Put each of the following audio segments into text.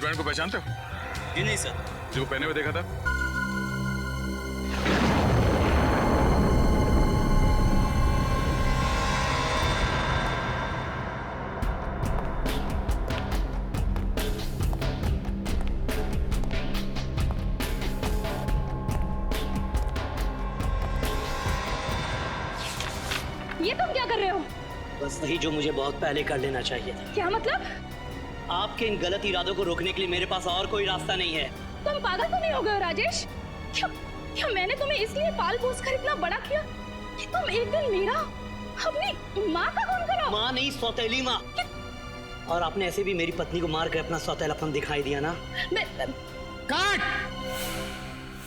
Band को पहचानते हो? जी नहीं सर। जो पहने हुए देखा था? ये तुम क्या कर रहे हो? बस वही जो मुझे बहुत पहले कर लेना चाहिए था। क्या मतलब? आपके इन गलत इरादों को रोकने के लिए मेरे पास और कोई रास्ता नहीं है। तुम पागल तो नहीं हो गए हो राजेश? क्या मैंने तुम्हें इसलिए पाल पोस कर इतना बड़ा किया कि तुम एक दिन मेरा अपनी माँ का खून करो? माँ नहीं, सौतेली माँ। और आपने ऐसे भी मेरी पत्नी को मार कर अपना सौतेलापन दिखाई दिया ना। काट!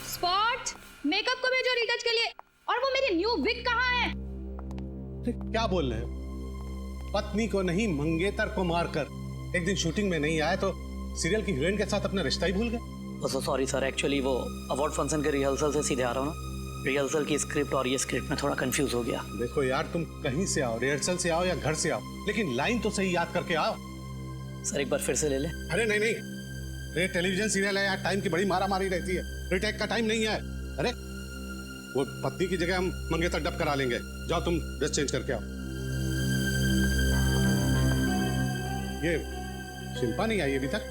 स्पॉट मेकअप को भेजो रिटच के लिए। और वो मेरी न्यू विग कहाँ है? क्या बोल रहे हो? पत्नी को नहीं, मंगेतर को मारकर एक दिन शूटिंग में नहीं आया तो सीरियल की हीरोइन के साथ अपना रिश्ता ही भूल गए। सॉरी सर, एक्चुअली वो अवार्ड फंक्शन के रिहर्सल से सीधे आ रहा हूँ ना। रिहर्सल की स्क्रिप्ट और ये स्क्रिप्ट में थोड़ा कंफ्यूज हो गया। देखो यार, तुम कहीं से आओ, रिहर्सल से आओ या घर से आओ, लेकिन लाइन तो सही याद करके आओ। सर एक बार फिर से ले ले। अरे नहीं नहीं, ये टेलीविजन सीरियल है यार, टाइम की बड़ी मारा मारी रहती है, रिटेक का टाइम नहीं है। अरे वो पत्नी की जगह हम मंगेतर डब करा लेंगे। जाओ तुम ड्रेस चेंज करके आओ। ये शिल्पा नहीं आई अभी तक?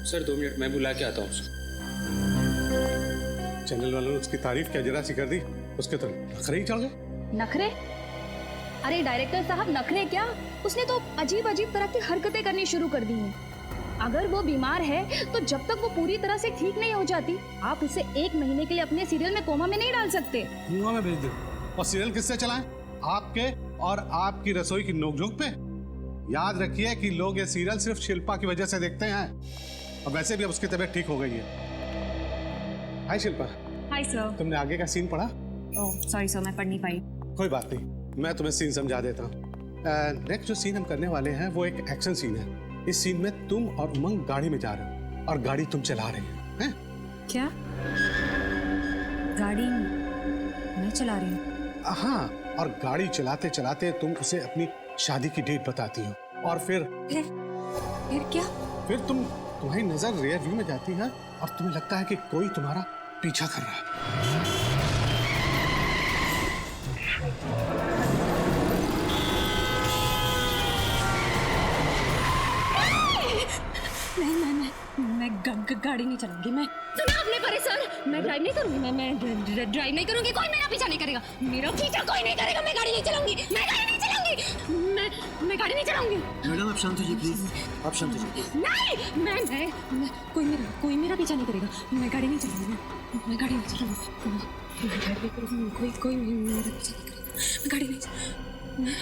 सर 2 मिनट, मैं बुला के आता हूँ उसको। चैनल वालों ने उसकी तारीफ क्या जरा सी कर दी, उसके तो नखरे ही चढ़ गए। नखरे? अरे डायरेक्टर साहब, नखरे क्या? उसने तो अजीब अजीब तरह की हरकतें करनी शुरू कर दी हैं। अगर वो बीमार है तो जब तक वो पूरी तरह से ठीक नहीं हो जाती, आप उसे 1 महीने के लिए अपने सीरियल में कोमा में नहीं डाल सकते। कुआं में भेज दो। और सीरियल किससे चलाएं? आपके और आपकी रसोई की नोकझोंक पे। याद रखिए कि लोग ये सीरियल सिर्फ शिल्पा की वजह से देखते हैं, और वैसे भी अब उसकी तबीयत ठीक हो गई है। हाय शिल्पा। Hi sir. तुमने आगे का सीन पढ़ा? ओह सॉरी सर, मैं पढ़ नहीं पाई। कोई बात नहीं, मैं तुम्हें सीन समझा देता हूँ। नेक्स्ट जो सीन हम करने वाले हैं वो एक एक्शन सीन है। इस सीन में तुम और उमंग गाड़ी में जा रहे हो और गाड़ी तुम चला रहे हो, हैं? क्या? गाड़ी मैं चला रही हूँ? हाँ, और गाड़ी चलाते चलाते तुम उसे अपनी शादी की डेट बताती हो, और फिर क्या? फिर तुम्हारी नजर रियर व्यू में जाती है और तुम्हें लगता है कि कोई तुम्हारा पीछा कर रहा है। मैं गाड़ी नहीं चलाऊंगी। मैं सुना आपने परेशान? मैं ड्राइव नहीं करूंगी। मैं ड्राइव नहीं करूंगी। कोई मेरा पीछा नहीं करेगा। मेरा पीछा कोई नहीं करेगा। मैं गाड़ी नहीं चलाऊंगी। मैं गाड़ी नहीं चलाऊंगी। मैं गाड़ी नहीं चलाऊंगी। मैडम आप शांत हो जाइए प्लीज, आप शांत हो जाइए। नहीं, मैं कोई मेरा पीछा नहीं करेगा। मैं गाड़ी नहीं चलाऊंगी। मैं गाड़ी नहीं चलाऊंगी। मैं ड्राइव नहीं करूंगी। कोई मेरा पीछा नहीं करेगा। मैं गाड़ी नहीं चलाऊंगी।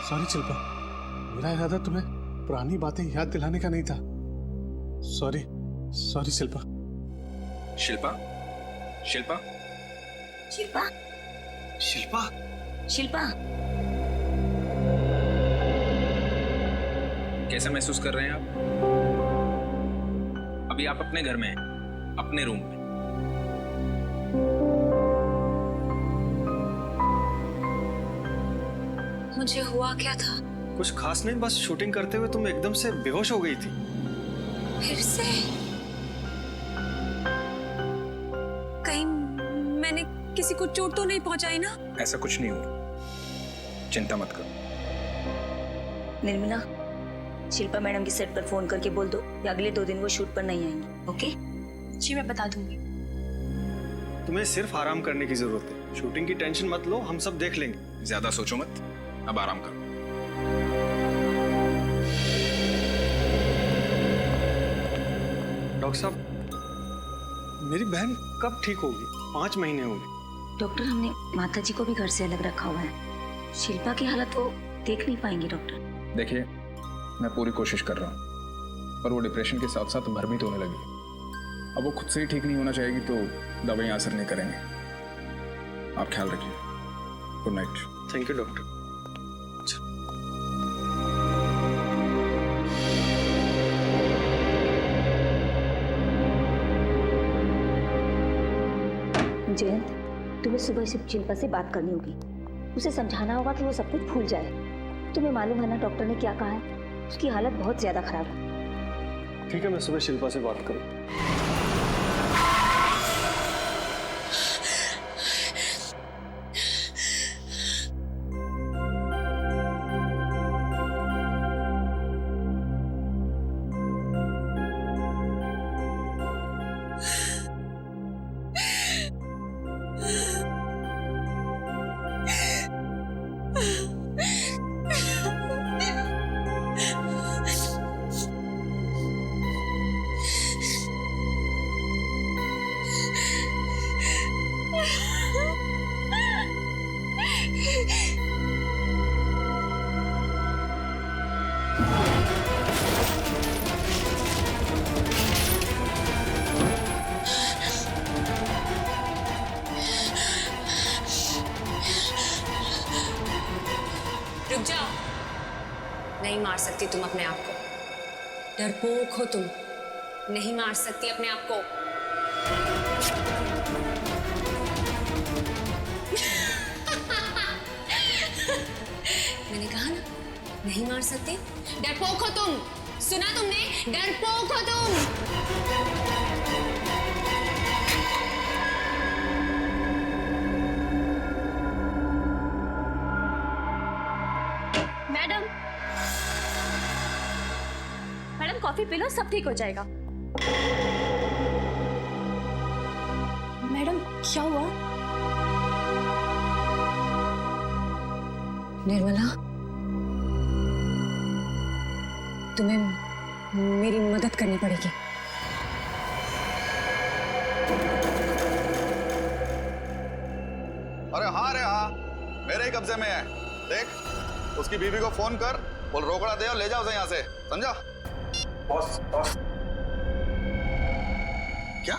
सॉरी शिल्पा, मेरा इरादा तुम्हें पुरानी बातें याद दिलाने का नहीं था। सॉरी शिल्पा। शिल्पा? शिल्पा? शिल्पा? शिल्पा? शिल्पा? कैसा महसूस कर रहे हैं आप? अभी आप अपने घर में हैं, अपने रूम में। मुझे हुआ क्या था? कुछ खास नहीं, बस शूटिंग करते हुए तुम एकदम से बेहोश हो गई थी। फिर से? कहीं मैंने किसी को चोट तो नहीं पहुंचाई ना? ऐसा कुछ नहीं हुआ, चिंता मत करो। निर्मला, शिल्पा मैडम की सेट पर फोन करके बोल दो कि अगले 2 दिन वो शूट पर नहीं आएंगी। ओके? जी मैं बता दूंगी। तुम्हें सिर्फ आराम करने की जरूरत है, शूटिंग की टेंशन मत लो, हम सब देख लेंगे। ज्यादा सोचो मत, अब आराम करो। डॉक्टर साहब, मेरी बहन कब ठीक होगी? 5 महीने हो गए। डॉक्टर, हमने माता जी को भी घर से अलग रखा हुआ है। शिल्पा की हालत वो देख नहीं पाएंगे डॉक्टर। देखिए, मैं पूरी कोशिश कर रहा हूँ, पर वो डिप्रेशन के साथ साथ भ्रमित होने लगी। अब वो खुद से ही ठीक नहीं होना चाहेगी तो दवाइयाँ असर नहीं करेंगे। आप ख्याल रखिए। Good night. Thank you doctor. Jayant, तुम्हें सुबह से शिल्पा से बात करनी होगी। उसे समझाना होगा कि वो सब कुछ भूल जाए। तुम्हें मालूम है ना डॉक्टर ने क्या कहा है? उसकी हालत बहुत ज्यादा खराब है। ठीक है, मैं सुबह शिल्पा से बात करूँ। रुक जाओ। नहीं मार सकती तुम अपने आप को, डरपोक हो तुम। नहीं मार सकती अपने आप को। मैंने कहा ना, नहीं मार सकती। डरपोक हो तुम। सुना तुमने? डरपोक हो तुम। Madam, madam coffee P low, सब ठीक हो जाएगा। मैडम क्या हुआ? निर्मला, तुम्हें मेरी मदद करनी पड़ेगी। अरे हाँ, मेरे ही कब्जे में है। देख, उसकी बीवी को फोन कर, बोल रोकड़ा दे और ले जाओ उसे यहाँ से, समझा? बॉस, क्या?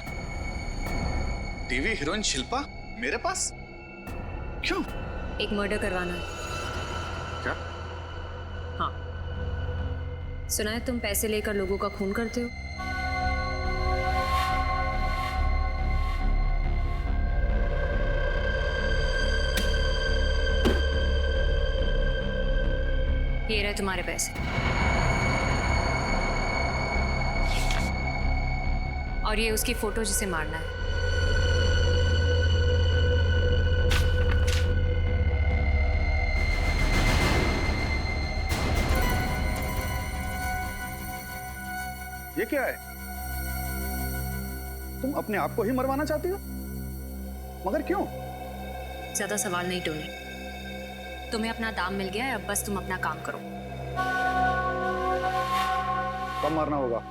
टीवी हीरोइन शिल्पा मेरे पास? क्यों? एक मर्डर करवाना है। क्या? हाँ, सुना है तुम पैसे लेकर लोगों का खून करते हो। ये रहे तुम्हारे पैसे, और ये उसकी फोटो जिसे मारना है। ये क्या है? तुम अपने आप को ही मरवाना चाहती हो? मगर क्यों? ज्यादा सवाल नहीं टोनी, तुम्हें अपना दाम मिल गया है, अब बस तुम अपना काम करो। कब मारना होगा?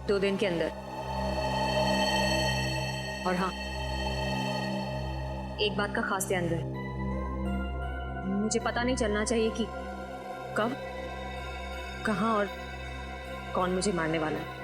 2 दिन के अंदर। और हाँ, एक बात का खास ध्यान रहे, मुझे पता नहीं चलना चाहिए कि कब, कहाँ और कौन मुझे मारने वाला है।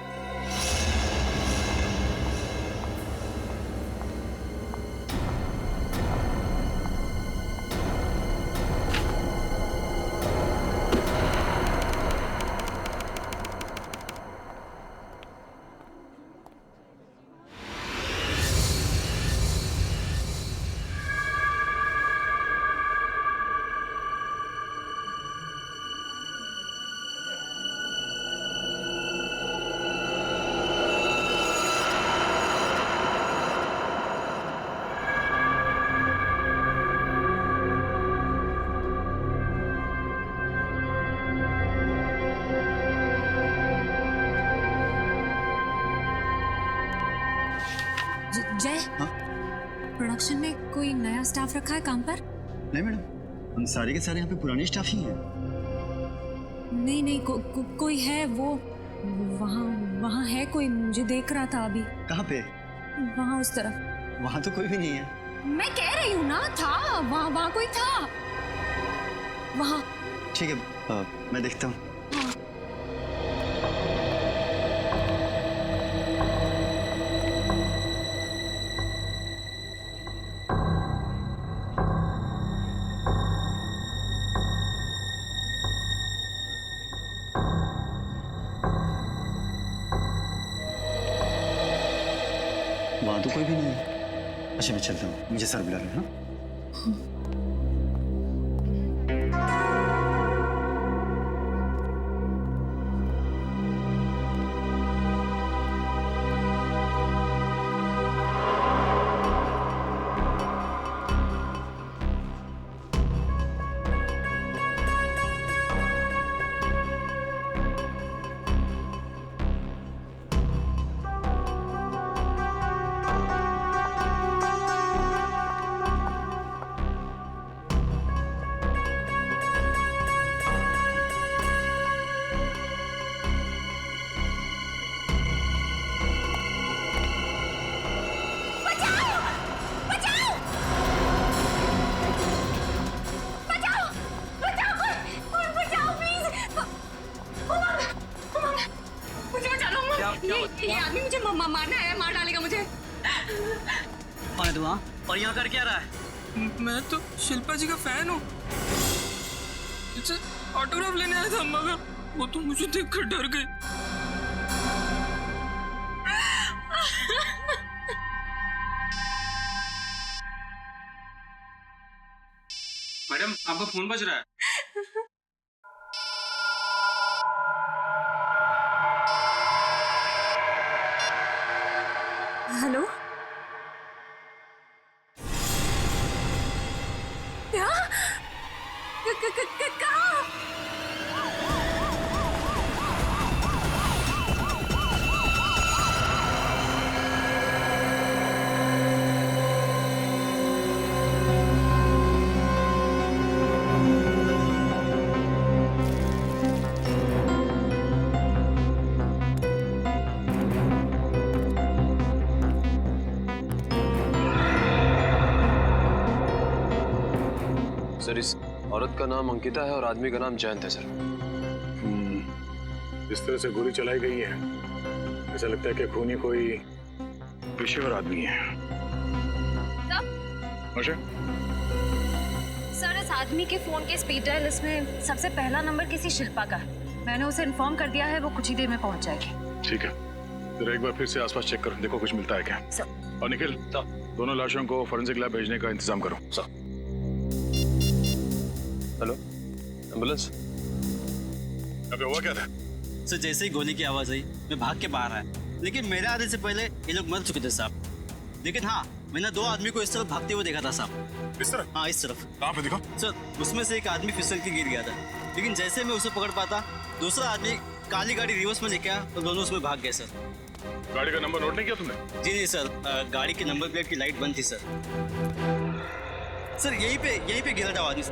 जय, प्रोडक्शन में कोई नया स्टाफ रखा है काम पर? नहीं मैडम, हम सारे के सारे यहाँ पे पुराने स्टाफ ही हैं। नहीं नहीं, कोई है वो, वहाँ है कोई, मुझे देख रहा था अभी। कहाँ पे? वहाँ उस तरफ। वहाँ तो कोई भी नहीं है। मैं कह रही हूँ ना, था वहाँ कोई था वहाँ। ठीक है, मैं देखता हूँ। वहाँ तो कोई भी नहीं है। अच्छा मैं चलता हूँ, मुझे सर बुला रहे हैं। हाँ? ये आदमी मुझे मारने आया, मार डालेगा मुझे। कौन है तू वहाँ? और यहाँ कर क्या रहा है? मैं तो शिल्पा जी का फैन हूँ। इसे ऑटोग्राफ लेने आया था, मगर वो तो मुझे देखकर डर गई। मैडम, आपका फोन बज रहा है। हेलो, क्या? कहाँ? सर, इस औरत का नाम अंकिता है और आदमी का नाम जयंत है सर। इस तरह से गोली चलाई गई है, ऐसा लगता है कि खूनी कोई पेशेवर आदमी है। सर, इस आदमी के फोन के स्पीड डायल लिस्ट में सबसे पहला नंबर किसी शिल्पा का है। मैंने उसे इन्फॉर्म कर दिया है, वो कुछ ही देर में पहुंच जाएगी। ठीक है, जरा एक बार फिर से आसपास चेक करो, देखो कुछ मिलता है क्या। सर। और निखिल, दोनों लाशों को फॉरेंसिक लैब भेजने का इंतजाम करो। सर। Hello, ambulance. अबे हुआ क्या था? सर, जैसे ही गोली की आवाज आई मैं भाग के बाहर आया, लेकिन मेरे आने से पहले ये लोग मर चुके थे साहब। लेकिन हाँ, मैंने 2 आदमी को इस तरफ भागते हुए देखा था साहब। इस तरफ? हाँ, इस तरफ। कहाँ पे दिखा? सर, उसमें से एक आदमी फिसल के गिर गया था, लेकिन जैसे मैं उसे पकड़ पाता, दूसरा आदमी काली गाड़ी रिवर्स में लेके आया और दोनों उसमें भाग गए सर। गाड़ी का नंबर नोट नहीं किया तुमने? जी नहीं सर, गाड़ी की नंबर प्लेट की लाइट बंद थी सर। सर, यहीं पे गिरा था आदमी।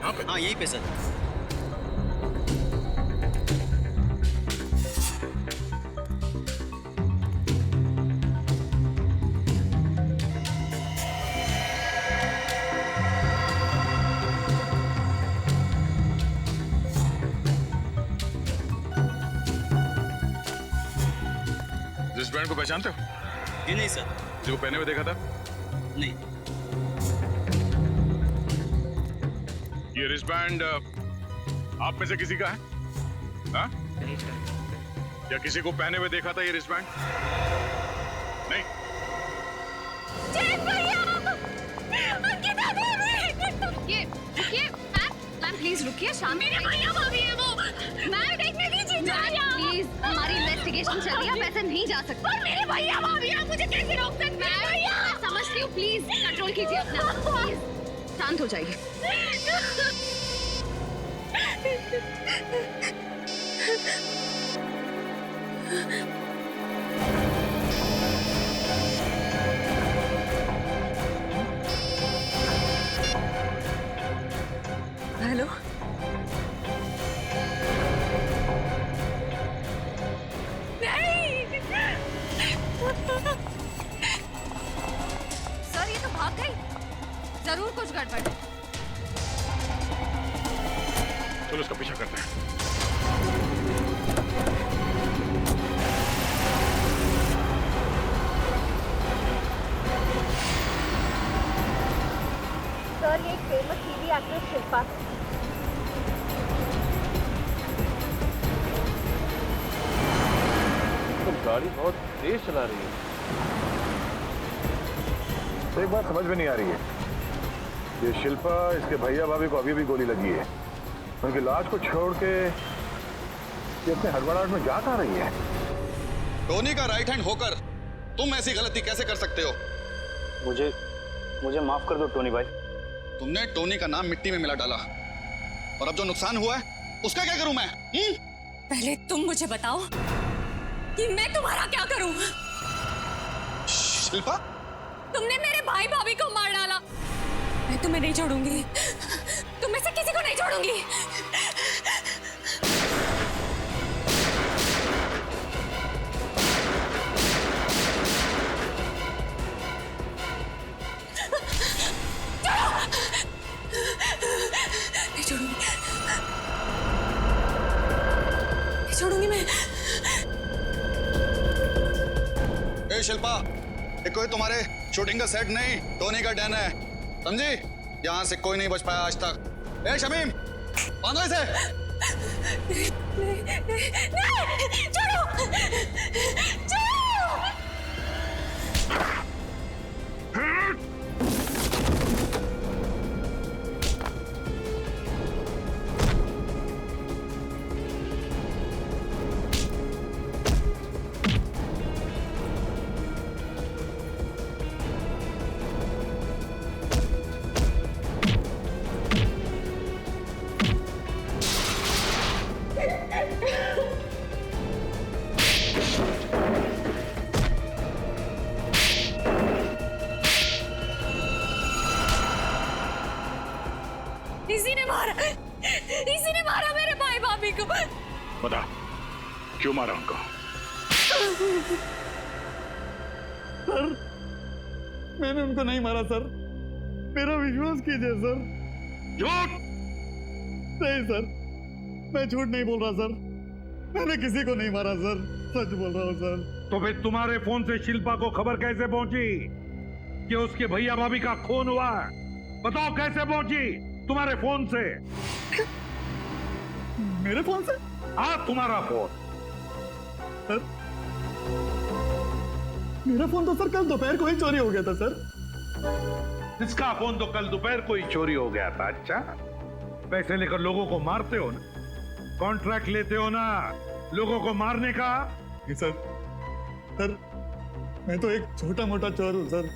हाँ, यहीं पे सर। रिस्टबैंड को पहचानते हो? ये नहीं सर। जो पहने हुए देखा था? नहीं। ये रिस्टबैंड आप में से किसी का है? हाँ? या किसी को पहने हुए देखा था ये रिस्टबैंड? नहीं। रुकिए मैम, प्लीज रुकिए। शांत भैया भाभी है वो। मैम देखने दीजिए। प्लीज, हमारी इन्वेस्टिगेशन चल रही है, आप ऐसे नहीं जा सकते। पर मेरे भैया भाभी, आप मुझे कैसे रोक सकते हैं? मैं समझती हूँ, प्लीज कंट्रोल कीजिए अपना। प्लीज शांत हो जाइए। हेलो, सर, ये तो भाग गई। जरूर कुछ गड़बड़ है। चलो उसका पीछा करते हैं। सर, ये एक फेमस टीवी एक्ट्रेस शिल्पा। तो गाड़ी बहुत तेज चला रही है। एक बात समझ में नहीं आ रही है, ये शिल्पा इसके भैया भाभी को अभी भी गोली लगी है, उनकी लाश को छोड़ के ये अपने हड़बड़ाहट में जा कहाँ रही है? टोनी का राइट हैंड होकर तुम ऐसी गलती कैसे कर सकते हो? मुझे माफ कर दो टोनी भाई। तुमने टोनी का नाम मिट्टी में मिला डाला, और अब जो नुकसान हुआ है उसका क्या करूं मैं? पहले तुम मुझे बताओ कि मैं तुम्हारा क्या करूं? शिल्पा, तुमने मेरे भाई भाभी को मार डाला, मैं तुम्हें नहीं छोड़ूंगी, तुम में से किसी को नहीं छोड़ूंगी। छोड़ूंगी मैं। ए शिल्पा, ये कोई तुम्हारे शूटिंग का सेट नहीं, टोनी का डैन है, समझी? यहाँ से कोई नहीं बच पाया आज तक। ए शमीम, बांधो इसे। नहीं, छोड़ो, छोड़ो। इसी ने मारा मेरे भाई भाभी को। बता, क्यों मारा उनको? सर, मैंने उनको नहीं मारा सर, मेरा विश्वास कीजिए सर। झूठ? नहीं सर, मैं झूठ नहीं बोल रहा सर, मैंने किसी को नहीं मारा सर, सच बोल रहा हूँ सर। तो फिर तुम्हारे फोन से शिल्पा को खबर कैसे पहुंची कि उसके भैया भाभी का खून हुआ? बताओ कैसे पहुंची तुम्हारे फोन से? मेरे फोन से? हाँ, तुम्हारा फोन। सर, मेरा फोन तो सर कल दोपहर को ही चोरी हो गया था सर। इसका फोन तो कल दोपहर को ही चोरी हो गया था। अच्छा, पैसे लेकर लोगों को मारते हो ना, कॉन्ट्रैक्ट लेते हो ना लोगों को मारने का? सर, मैं तो एक छोटा मोटा चोर हूँ सर,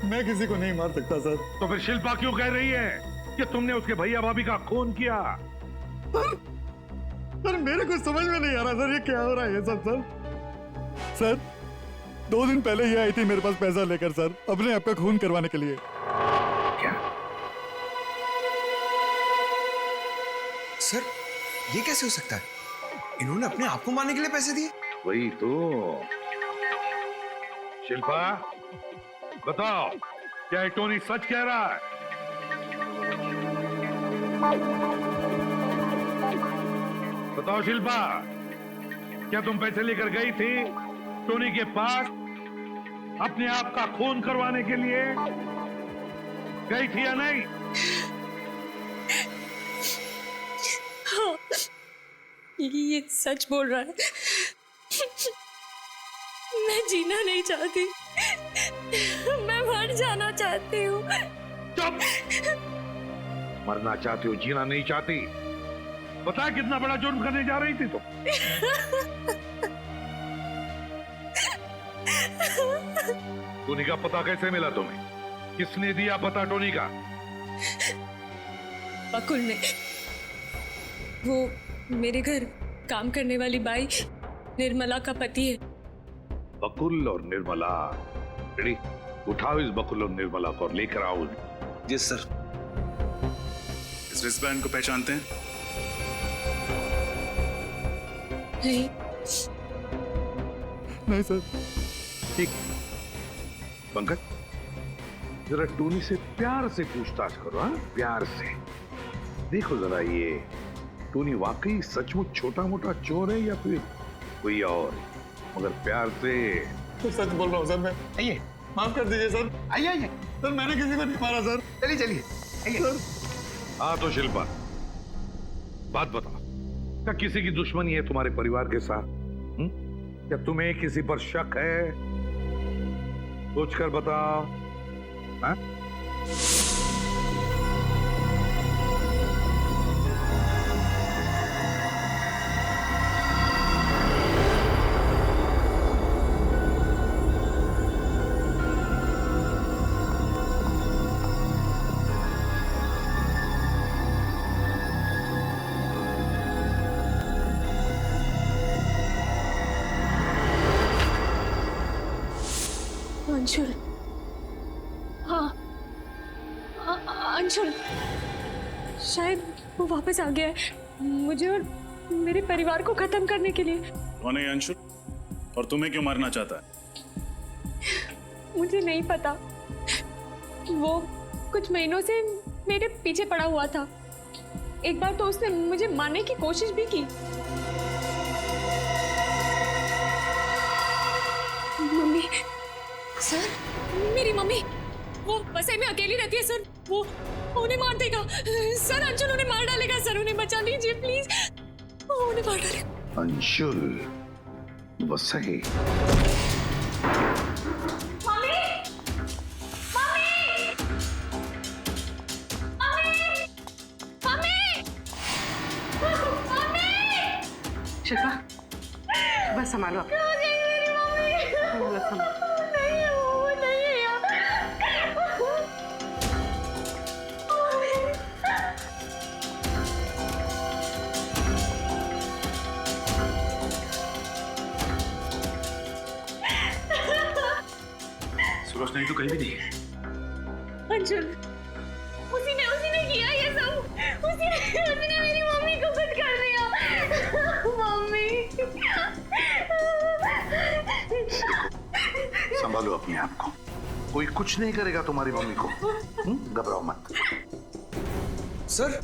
मैं किसी को नहीं मार सकता सर। तो फिर शिल्पा क्यों कह रही है कि तुमने उसके भैया भाभी का खून किया? सर, मेरे कुछ समझ में नहीं आ रहा सर, ये क्या हो रहा है सब सर। सर, 2 दिन पहले ये आई थी मेरे पास पैसा लेकर सर, अपने आप का खून करवाने के लिए। क्या? सर, ये कैसे हो सकता है? इन्होंने अपने आप को मारने के लिए पैसे दिए? वही तो। शिल्पा, बताओ, क्या ये टोनी सच कह रहा है? बताओ शिल्पा, क्या तुम पैसे लेकर गई थी टोनी के पास अपने आप का खून करवाने के लिए? गई थी या नहीं? हाँ, ये सच बोल रहा है। मैं जीना नहीं चाहती, मैं मर जाना चाहती हूँ। चुप! मरना चाहती हो, जीना नहीं चाहती? पता है कितना बड़ा जुर्म करने जा रही थी तुम? टोनी का पता कैसे मिला तुम्हें? किसने दिया पता टोनी का? बकुल ने। वो मेरे घर काम करने वाली बाई निर्मला का पति है। बकुल और निर्मला? रेडी, उठाओ इस बकुल और निर्मला को और लेकर आओ। जी सर। इस रिस्टबैंड को पहचानते हैं? नहीं सर। ठीक, पंकज, जरा टोनी से प्यार से पूछताछ करो। हाँ, प्यार से देखो जरा, ये टोनी वाकई सचमुच छोटा मोटा चोर है या फिर कोई और? मगर प्यार से। तो सच बोल रहा हूँ सर मैं। आइए, माफ कर दीजिए सर। आइए आइए सर, मैंने किसी को नहीं मारा सर। चलिए चलिए आइए सर। हाँ तो शिल्पा, बात बताओ, क्या किसी की दुश्मनी है तुम्हारे परिवार के साथ? क्या तुम्हें किसी पर शक है? सोच कर बताओ। हाँ? अंशुल, हाँ, अंशुल, शायद वो वापस आ गया है मुझे और मेरे परिवार को खत्म करने के लिए। कौन है अंशुल और तुम्हें क्यों मारना चाहता है? मुझे नहीं पता, वो कुछ महीनों से मेरे पीछे पड़ा हुआ था। एक बार तो उसने मुझे मारने की कोशिश भी की। मम्मी, सर, मेरी मम्मी वो बसे में अकेली रहती है सर, वो उन्हें मार देगा सर, अंशुल उन्हें मार डालेगा सर, उन्हें बचा लीजिए प्लीज, वो उन्हें मार डालेगा। अंशुल वसई शिल्पा, बस संभालो आप। सूरज नहीं तो कहीं भी नहीं। अंशुल, उसी ने किया ये सब, उसने मेरी मम्मी को कुछ कर दिया। मम्मी, संभालो अपने आप को, कोई कुछ नहीं करेगा तुम्हारी मम्मी को, घबराओ मत। सर,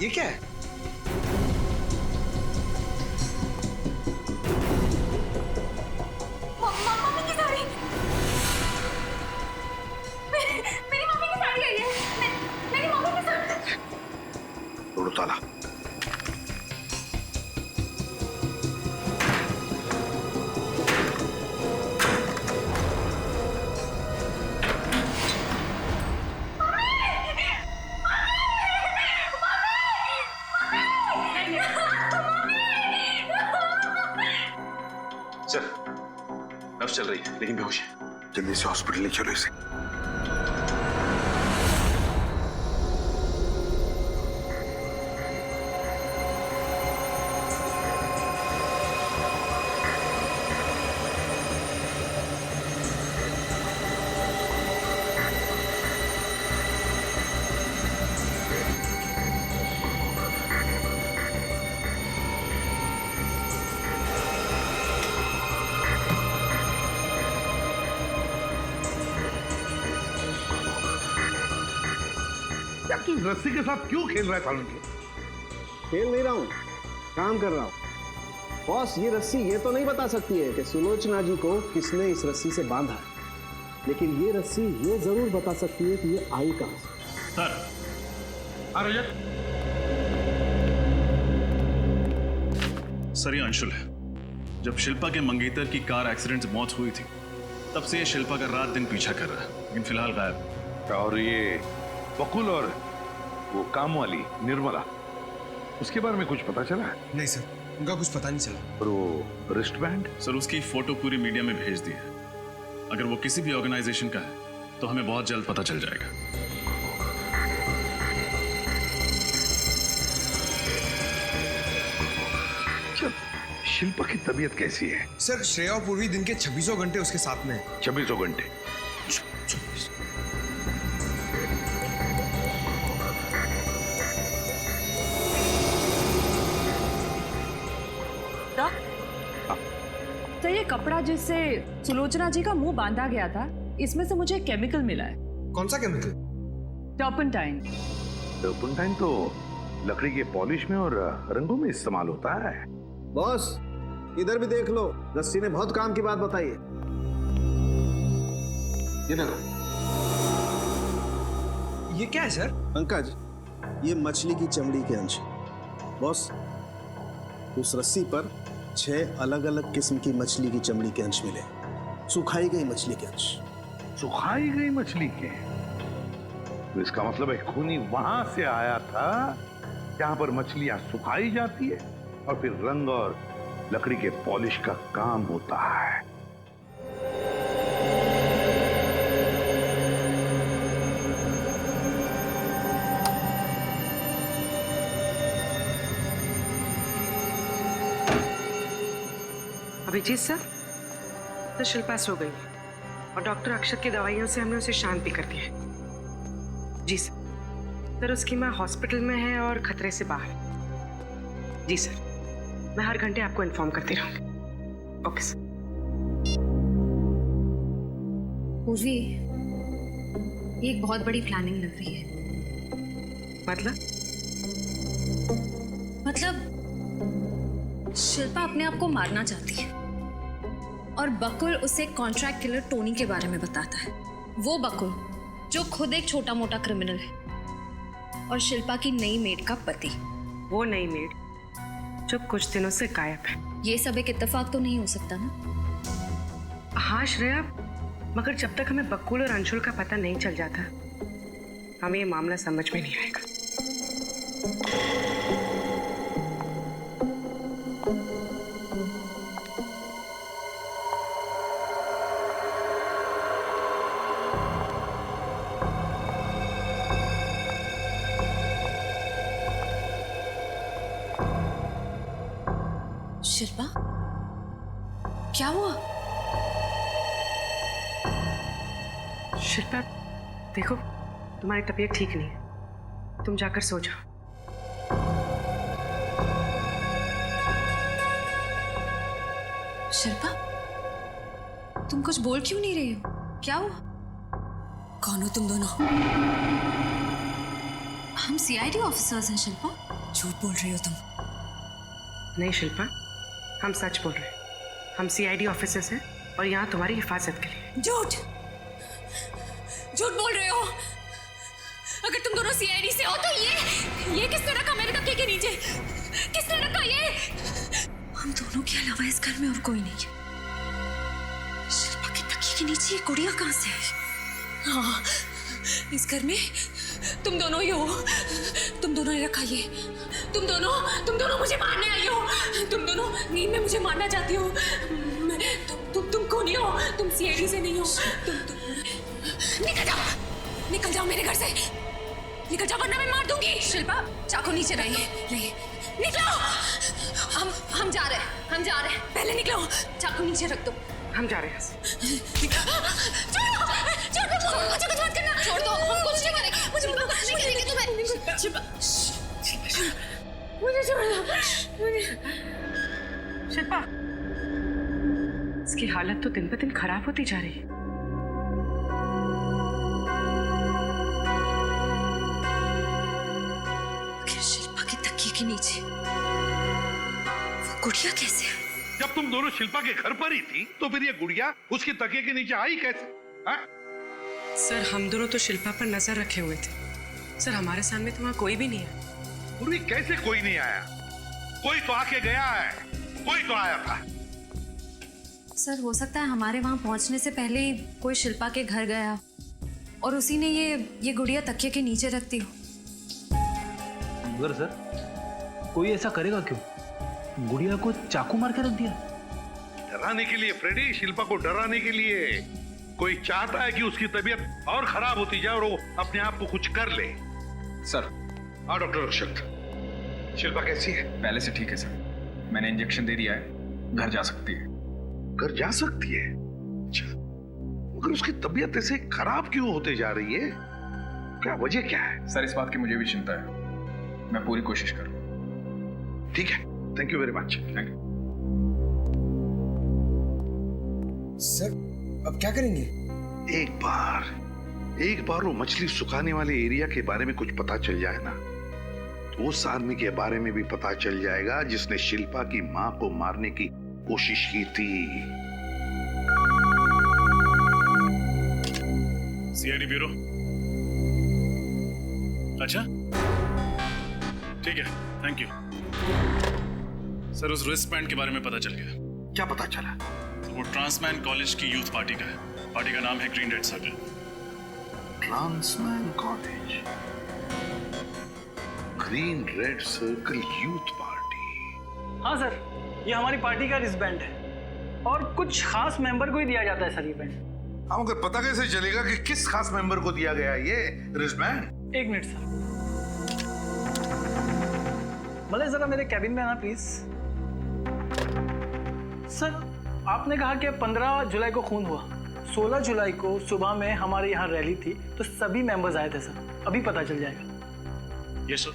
ये क्या है? मम्मी की साड़ी, मेरी मम्मी की साड़ी आई है, मेरी मम्मी की साड़ी। तोड़ो ताला। सर, नब्ज चल रही है लेकिन बेहोश है। जल्दी से हॉस्पिटल ले चलो इसे। तू रस्सी के साथ क्यों खेल रहा है सालुंके? खेल नहीं रहा हूँ, काम कर रहा हूँ। बॉस, ये रस्सी ये तो नहीं बता सकती है कि सुलोचना जी को किसने इस रस्सी से बांधा है, लेकिन ये रस्सी ये जरूर बता सकती है कि ये आई कहां से। सर, रजत। सर, ये अंशुल है। जब शिल्पा के मंगेतर की कार एक्सीडेंट से मौत हुई थी, तब से ये शिल्पा का रात दिन पीछा कर रहा है, लेकिन फिलहाल गायब। और ये बकुल और वो काम वाली निर्मला, उसके बारे में कुछ पता चला? नहीं सर, उनका कुछ पता नहीं चला। और वो रिस्ट बैंड? सर, उसकी फोटो पूरी मीडिया में भेज दी है। अगर वो किसी भी ऑर्गेनाइजेशन का है तो हमें बहुत जल्द पता चल जाएगा। शिल्पा की तबीयत कैसी है? सर, श्रेया और पूर्वी दिन के 26 घंटे उसके साथ में है। 26 घंटे? तो ये कपड़ा जिससे सुलोचना जी का मुंह बांधा गया था, इसमें से मुझे केमिकल मिला है। कौन सा केमिकल? टर्पेंटाइन। टर्पेंटाइन तो लकड़ी के पॉलिश में और रंगों में इस्तेमाल होता है। बॉस, इधर भी देख लो, रस्सी ने बहुत काम की बात बताई है। ये देखो। ये क्या है सर? पंकज, ये मछली की चमड़ी के अंश। बॉस, उस रस्सी पर 6 अलग अलग किस्म की मछली की चमड़ी के अंश मिले, सुखाई गई मछली के अंश। सुखाई गई मछली के। तो इसका मतलब है खूनी वहां से आया था जहां पर मछलियां सुखाई जाती है और फिर रंग और लकड़ी के पॉलिश का काम होता है। अभिजीत सर, तो शिल्पा सो गई है और डॉक्टर अक्षत की दवाइयों से हमने उसे शांत भी कर दिया है। जी सर, उसकी माँ हॉस्पिटल में है और खतरे से बाहर है। जी सर, मैं हर घंटे आपको इन्फॉर्म करती रहूंगी। Okay sir. पूर्वी, ये एक बहुत बड़ी प्लानिंग लग रही है। मतलब शिल्पा अपने आप को मारना चाहती है और बकुल उसे कॉन्ट्रैक्ट किलर टोनी के बारे में बताता है। वो बकुल जो खुद एक छोटा मोटा क्रिमिनल है और शिल्पा की नई मेड का पति। वो नई मेड जो कुछ दिनों से गायब है। ये सब एक इत्तेफाक तो नहीं हो सकता ना? हाँ श्रेया, मगर जब तक हमें बकुल और अंशुल का पता नहीं चल जाता, हमें ये मामला समझ में नहीं आएगा। शिल्पा, क्या हुआ? शिल्पा, देखो तुम्हारी तबीयत ठीक नहीं है, तुम जाकर सो जाओ। शिल्पा, तुम कुछ बोल क्यों नहीं रही हो? क्या हुआ? कौन हो तुम दोनों? हम सीआईडी ऑफिसर्स हैं शिल्पा। झूठ बोल रही हो तुम। नहीं शिल्पा, हम सच बोल रहे हैं। हम सीआईडी ऑफिसर्स हैं और यहाँ तुम्हारी हिफाजत के लिए। झूठ बोल रहे हो। अगर तुम दोनों सीआईडी से हो तो ये किसने रखा मेरे तकिए के नीचे? किसने रखा ये? हम दोनों के अलावा इस घर में और कोई नहीं है। शिल्पा के तकिए के नीचे ये गुड़िया कहाँ से आई? हाँ, इस घर में तुम दोनों ही हो। तुम दोनों ने रखा ये। तुम दोनों मुझे मारने आई हो। तुम दोनों नींद में मुझे मारना चाहती हो। तुम कौन हो? तुम सीआईडी से नहीं हो। तुम निकल जाओ मेरे घर से। निकल जाओ वरना मैं मार दूंगी। शिल्पा, चाकू नीचे रहिए। निकलो। हम जा रहे हैं। पहले निकलो। चाकू नीचे रख दो। हम जा रहे हैं। छोड़ मुझे कुछ मत करना। छोड़ दो, हम कुछ नहीं करेंगे। मुझे कुछ नहीं करेंगे तुम्हें। मुझे छोड़ दो। शिल्पा, इसकी हालत तो दिन ब दिन खराब होती जा रही है। शिल्पा के तकिए के नीचे वो गुड़िया कैसे है? जब तुम दोनों शिल्पा के घर पर ही थी तो फिर ये गुड़िया उसके तकिए के नीचे आई कैसे? हा? सर, हम दोनों तो शिल्पा पर नजर रखे हुए थे। सर, हमारे सामने तो वहां कोई भी नहीं आया। पूर्वी, कैसे कोई नहीं आया? कोई तो आके गया है। कोई तो आया था। सर, हो सकता है हमारे वहां पहुंचने से पहले ही कोई शिल्पा के घर गया और उसी ने ये गुड़िया तकिए के नीचे रखती हो। मगर सर, कोई ऐसा करेगा क्यों? गुड़िया को चाकू मार के रख दिया। डराने के लिए फ्रेडी, शिल्पा को डराने के लिए। कोई चाहता है कि उसकी तबीयत और खराब होती जाए और वो अपने आप को कुछ कर ले। सर। हाँ डॉक्टर अक्षत, शिल्पा कैसी है? पहले से ठीक है सर। मैंने इंजेक्शन दे दिया है, घर जा सकती है। घर जा सकती है? अच्छा, मगर उसकी तबीयत ऐसे खराब क्यों होते जा रही है? क्या वजह क्या है? सर, इस बात की मुझे भी चिंता है। मैं पूरी कोशिश करूँ। ठीक है, thank you very much. Thank you sir. अब क्या करेंगे? एक बार वो मछली सुखाने वाले एरिया के बारे में कुछ पता चल जाए ना, तो उस आदमी के बारे में भी पता चल जाएगा जिसने शिल्पा की मां को मारने की कोशिश की थी। CID bureau. अच्छा, ठीक है, थैंक यू। सर, उस रिस्ट बैंड के बारे में पता चल गया। क्या पता चला? वो ट्रांसमैन कॉलेज की यूथ पार्टी का है। पार्टी का नाम है green red circle. Transman college, green red circle youth party. हाँ सर, ये हमारी पार्टी का रिस्बैंड है और कुछ खास मेंबर को ही दिया जाता है सर ये बैंड। हाँ, मगर पता कैसे चलेगा कि किस खास मेंबर को दिया गया ये रिस्बैंड? एक मिनट सर, मतलब जरा मेरे कैबिन में आना प्लीज। सर, आपने कहा कि 15 जुलाई को खून हुआ, 16 जुलाई को सुबह में हमारे यहाँ रैली थी तो सभी मेंबर्स आए थे सर, अभी पता चल जाएगा। Yes sir.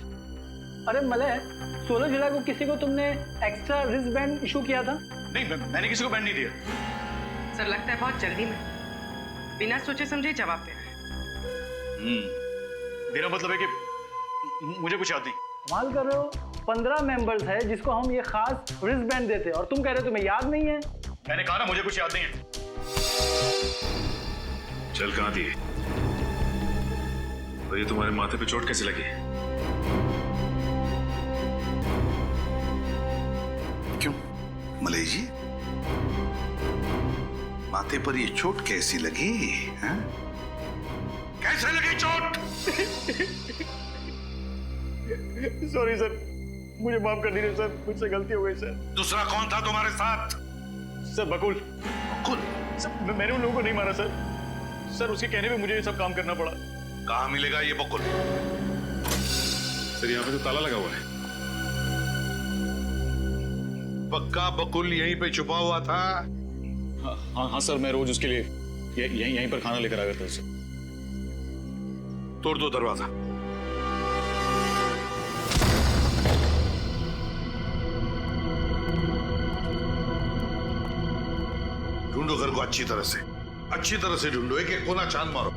अरे मलय, 16 जुलाई को किसी को तुमने एक्स्ट्रा रिस्ट बैंड इशू किया था? नहीं, मैंने किसी को बैंड नहीं दिया सर। लगता है बहुत जल्दी में बिना सोचे समझे जवाब दे रहे हैं। मेरा मतलब है कि मुझे कुछ याद नहीं। कमाल कर रहे हो, 15 मेंबर्स है जिसको हम ये खास रिस्ट बैंड देते और तुम कह रहे हो तुम्हें याद नहीं है। मैंने कहा ना मुझे कुछ याद नहीं है। चल कहां थी? तो ये तुम्हारे माथे पे चोट कैसे लगी? क्यों मलय जी, माथे पर ये चोट कैसी लगी? हाँ? कैसे लगी चोट? सॉरी सर, मुझे माफ कर दीजिए सर, मुझसे गलती हो गई सर। दूसरा कौन था तुम्हारे साथ? सर बकुल। बकुल? सर मैंने उन लोगों को नहीं मारा सर। सर उसके कहने पे मुझे ये सब काम करना पड़ा। कहाँ मिलेगा ये बकुल? सर यहाँ पे तो ताला लगा हुआ है। पक्का बकुल यहीं पे छुपा हुआ था? हाँ सर, मैं रोज उसके लिए यहीं पर खाना लेकर आ करता सर। तोड़ दो दरवाजा। ढूंढो घर को अच्छी तरह से ढूंढो, एक एक कोना छान मारो।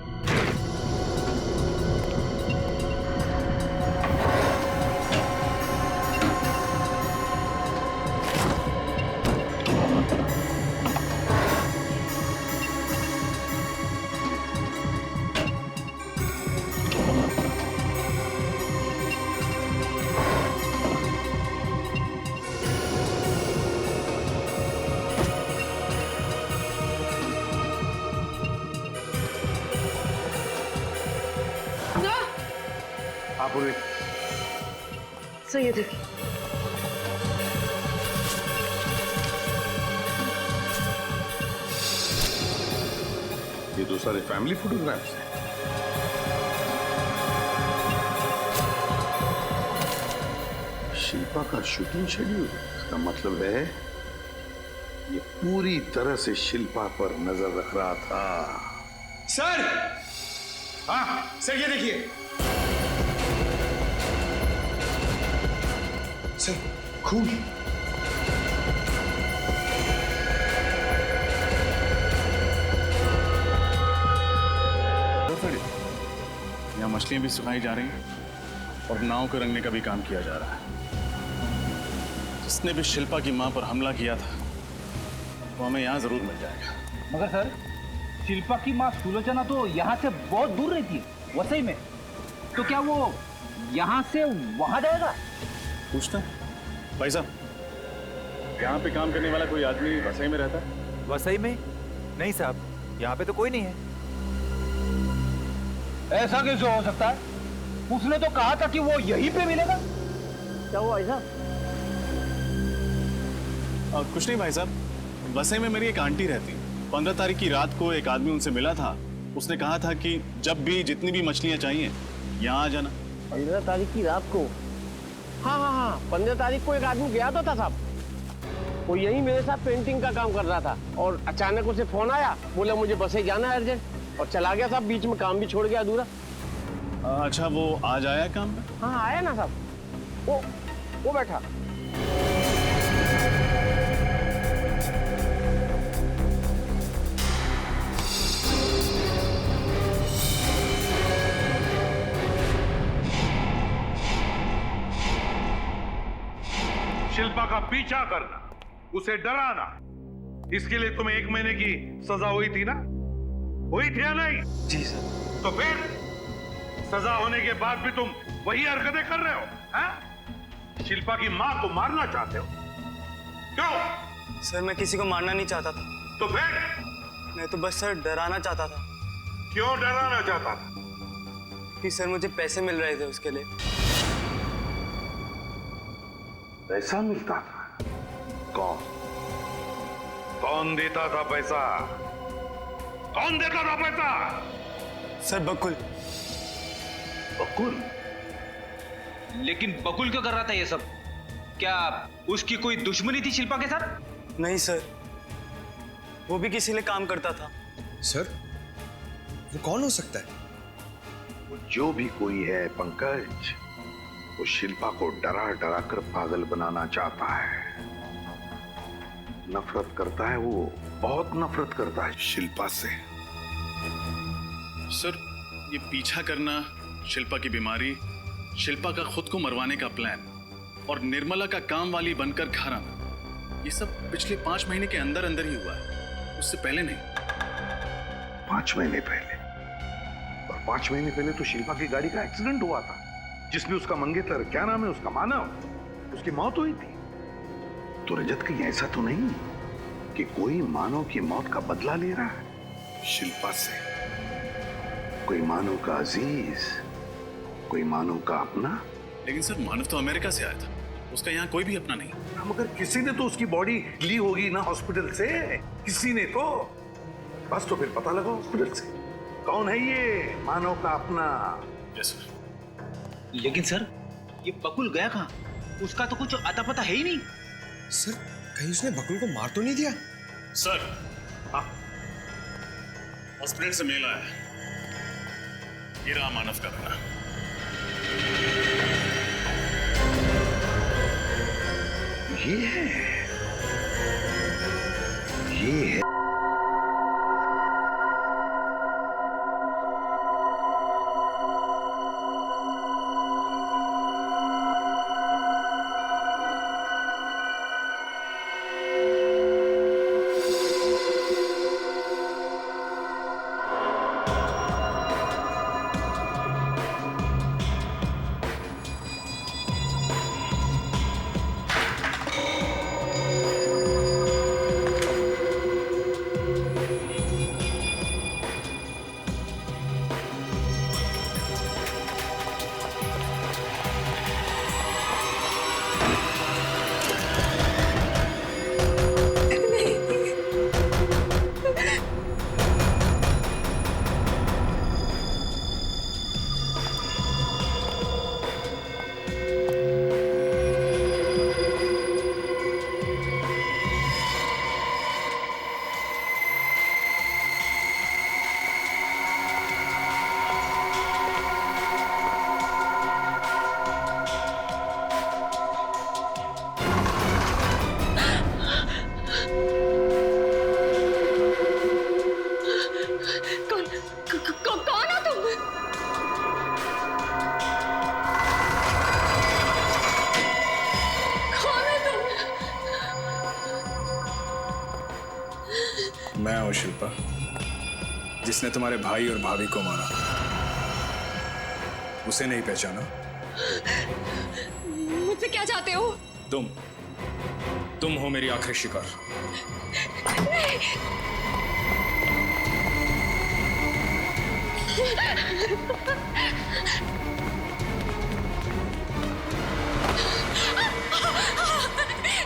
आप बोलिए सर। ये देखिए, ये तो सारे फैमिली फोटोग्राफ्स हैं। शिल्पा का शूटिंग शेड्यूल, इसका मतलब है ये पूरी तरह से शिल्पा पर नजर रख रहा था। सर! हाँ सर, ये देखिए सर, खून। यहाँ मछलियां भी सुखाई जा रही हैं और नाव को रंगने का भी काम किया जा रहा है। जिसने भी शिल्पा की मां पर हमला किया था वो हमें यहाँ जरूर मिल जाएगा। मगर सर, शिल्पा की माँ सुलोचना तो यहाँ से बहुत दूर रहती है, वसई में। तो क्या वो यहाँ से वहां जाएगा? पूछता है भाई साहब, यहाँ पे काम करने वाला कोई आदमी वसई में रहता है? वसई में? नहीं साहब, यहाँ पे तो कोई नहीं है। ऐसा कैसे हो सकता है? उसने तो कहा था कि वो यहीं पे मिलेगा। क्या हुआ ऐसा? कुछ नहीं भाई साहब, वसई में मेरी एक आंटी रहती। 15 तारीख की रात को एक आदमी उनसे मिला था। उसने कहा था कि जब भी जितनी भी मछलियां चाहिए यहाँ आ जाना। 15 तारीख की रात को? हाँ, 15 तारीख को एक आदमी गया तो था साहब। वो यही मेरे साथ पेंटिंग का काम कर रहा था और अचानक उसे फोन आया, बोला मुझे बसे जाना है अर्जेंट, और चला गया साहब। बीच में काम भी छोड़ गया अधूरा। अच्छा, वो आज आया काम पे? हाँ आया ना साहब, वो बैठा। शिल्पा का पीछा करना, उसे डराना, इसके लिए तुम्हें 1 महीने की सजा हुई थी ना? हुई थी या नहीं? जी सर। तो फिर सजा होने के बाद भी तुम वही हरकतें कर रहे हो? हाँ? शिल्पा की मां को मारना चाहते हो? क्यों? सर मैं किसी को मारना नहीं चाहता था। तो फिर मैं तो बस सर डराना चाहता था। क्यों डराना चाहता था? कि सर मुझे पैसे मिल रहे थे उसके लिए। पैसा मिलता था? कौन कौन देता था पैसा? कौन देता था पैसा? सर बकुल। बकुल? लेकिन बकुल क्यों कर रहा था ये सब? क्या उसकी कोई दुश्मनी थी शिल्पा के साथ? नहीं सर, वो भी किसी लिए काम करता था। सर वो कौन हो सकता है? वो जो भी कोई है पंकज, वो शिल्पा को डरा डरा कर पागल बनाना चाहता है। नफरत करता है वो, बहुत नफरत करता है शिल्पा से। सर, ये पीछा करना, शिल्पा की बीमारी, शिल्पा का खुद को मरवाने का प्लान और निर्मला का काम वाली बनकर घर आना, ये सब पिछले 5 महीने के अंदर अंदर ही हुआ है, उससे पहले नहीं। 5 महीने पहले? और 5 महीने पहले तो शिल्पा की गाड़ी का एक्सीडेंट हुआ था, जिसमें उसका मंगेतर, क्या नाम है उसका, मानव, उसकी मौत हुई थी। तो रजत कहीं ऐसा तो नहीं कि कोई मानव की मौत का बदला ले रहा है शिल्पा से? कोई मानव का अजीज, कोई मानव का अपना? लेकिन सर, मानव तो अमेरिका से आया था, उसका यहाँ कोई भी अपना नहीं। मगर किसी ने तो उसकी बॉडी ली होगी ना हॉस्पिटल से, किसी ने तो। बस तो फिर पता लगा हॉस्पिटल से कौन है ये मानव का अपना। Yes sir. लेकिन सर, ये बकुल गया कहाँ? उसका तो कुछ अता पता है ही नहीं। सर कहीं उसने बकुल को मार तो नहीं दिया? सर, हाँ, हॉस्पिटल से मेल आया, ये रहा मानव का अपना। ये है, ये है। मैं हूं शिल्पा, जिसने तुम्हारे भाई और भाभी को मारा। उसे नहीं पहचाना? मुझसे क्या चाहते हो? तुम हो मेरी आखिरी शिकार।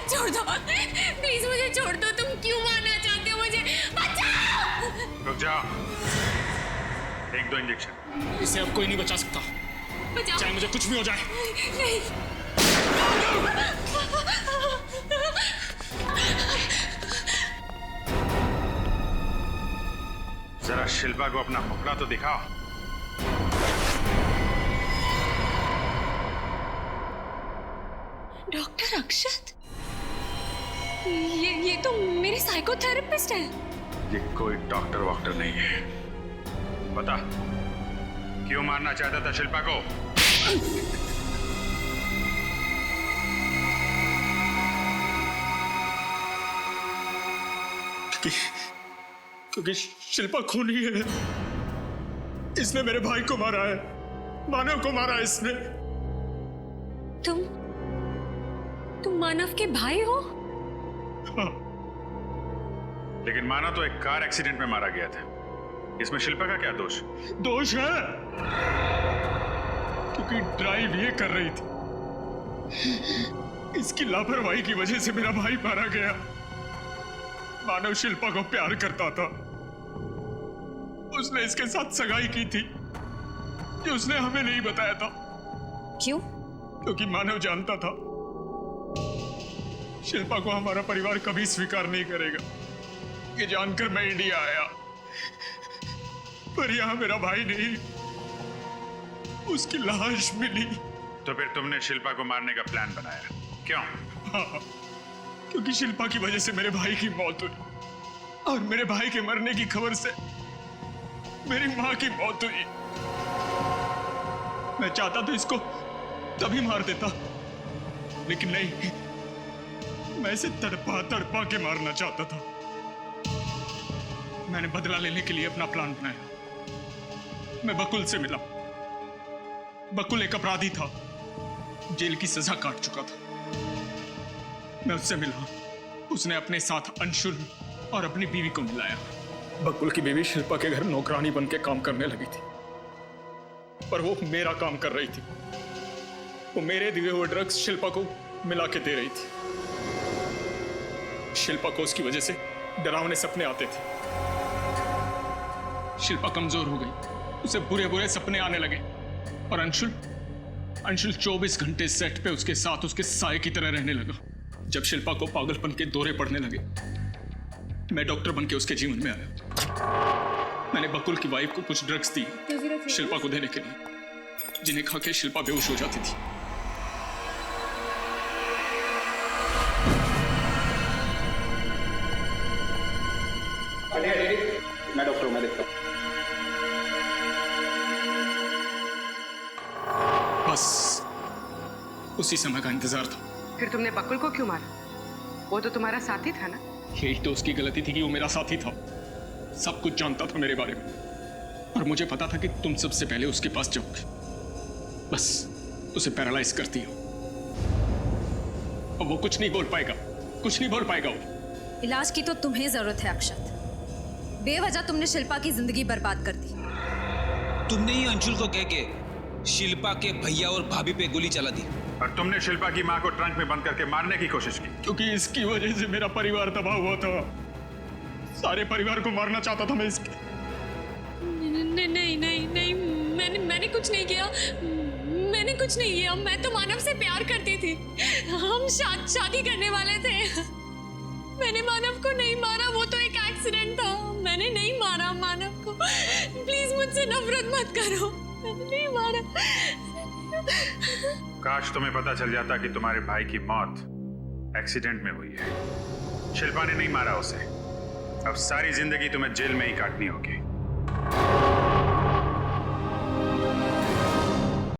छोड़ दो प्लीज, मुझे छोड़ दो। तुम क्यों मारना चाहते हो मुझे? बचाओ! रुक जा, 1-2 इंजेक्शन। इसे अब कोई नहीं बचा सकता, बचाओ। चाहे मुझे कुछ भी हो जाए। नहीं। जरा शिल्पा को अपना मुखड़ा तो दिखाओ। डॉक्टर अक्षत, ये तो मेरे साइकोथेरेपिस्ट है। ये कोई डॉक्टर वॉक्टर नहीं है। बता, क्यों मारना चाहता था शिल्पा को? क्योंकि शिल्पा खूनी है। इसने मेरे भाई को मारा है, मानव को मारा है इसने। तुम मानव के भाई हो? हाँ। लेकिन माना तो एक कार एक्सीडेंट में मारा गया था। इसमें शिल्पा का क्या दोष? दोष है क्योंकि ड्राइव ये कर रही थी। इसकी लापरवाही की वजह से मेरा भाई मारा गया। मानव शिल्पा को प्यार करता था। उसने इसके साथ सगाई की थी जो उसने हमें नहीं बताया था। क्यों? क्योंकि मानव जानता था शिल्पा को हमारा परिवार कभी स्वीकार नहीं करेगा। ये जानकर मैं इंडिया आया, पर यहां मेरा भाई नहीं, उसकी लाश मिली। तो फिर तुमने शिल्पा को मारने का प्लान बनाया, क्यों? हाँ, क्योंकि शिल्पा की वजह से मेरे भाई की मौत हुई और मेरे भाई के मरने की खबर से मेरी मां की मौत हुई। मैं चाहता तो इसको तभी मार देता, लेकिन नहीं, मैं इसे तड़पा तड़पा के मारना चाहता था। मैंने बदला लेने के लिए अपना प्लान बनाया। मैं बकुल से मिला। बकुल एक अपराधी था, जेल की सजा काट चुका था। मैं उससे मिला। उसने अपने साथ अंशुल और अपनी बीवी को मिलाया। बकुल की बीवी शिल्पा के घर नौकरानी बन के काम करने लगी थी, पर वो मेरा काम कर रही थी। वो मेरे दिए हुए ड्रग्स शिल्पा को मिला के दे रही थी। शिल्पा को उसकी वजह से डरावने सपने आते थे। शिल्पा कमजोर हो गई, उसे बुरे बुरे सपने आने लगे। और अंशुल 24 घंटे सेट पे उसके साथ उसके साए की तरह रहने लगा। जब शिल्पा को पागलपन के दौरे पड़ने लगे, मैं डॉक्टर बन के उसके जीवन में आया। मैंने बकुल की वाइफ को कुछ ड्रग्स दी शिल्पा को देने के लिए, जिन्हें खा के शिल्पा बेहोश हो जाती थी। मैं डॉक्टर हूं, मैं देखता हूं। बस उसी समय का इंतजार था। फिर तुमने बकुल को क्यों मारा? वो तो तुम्हारा साथी था ना? यही तो उसकी गलती थी कि वो मेरा साथी था। सब कुछ जानता था मेरे बारे में, और मुझे पता था कि तुम सबसे पहले उसके पास जाओगे। बस उसे पैरालाइज कर दिया। अब वो कुछ नहीं बोल पाएगा, कुछ नहीं बोल पाएगा वो। इलाज की तो तुम्हें जरूरत है अक्षत। बेवजह तुमने शिल्पा की जिंदगी बर्बाद कर दी। तुमने ही अंशुल को कह के शिल्पा के भैया और भाभी पे गोली चला दी। और तुमने शिल्पा की मां को ट्रंक में बंद करके मारने की कोशिश की। क्योंकि इसकी वजह से मेरा परिवार तबाह हुआ था। सारे परिवार को मारना चाहता था मैं इसके। नहीं नहीं नहीं नहीं, मैंने कुछ नहीं किया। मैंने कुछ नहीं किया। मैं तो मानव से प्यार करती थी। हम शादी करने वाले थे। मैंने मानव को नहीं मारा, वो तो एक एक्सीडेंट था। मैंने नहीं मारा मानव को। प्लीज मुझसे नफरत मत करो। मैंने नहीं मारा। काश तुम्हें पता चल जाता कि तुम्हारे भाई की मौत एक्सीडेंट में हुई है। शिल्पा ने नहीं मारा उसे। अब सारी जिंदगी तुम्हें जेल में ही काटनी होगी।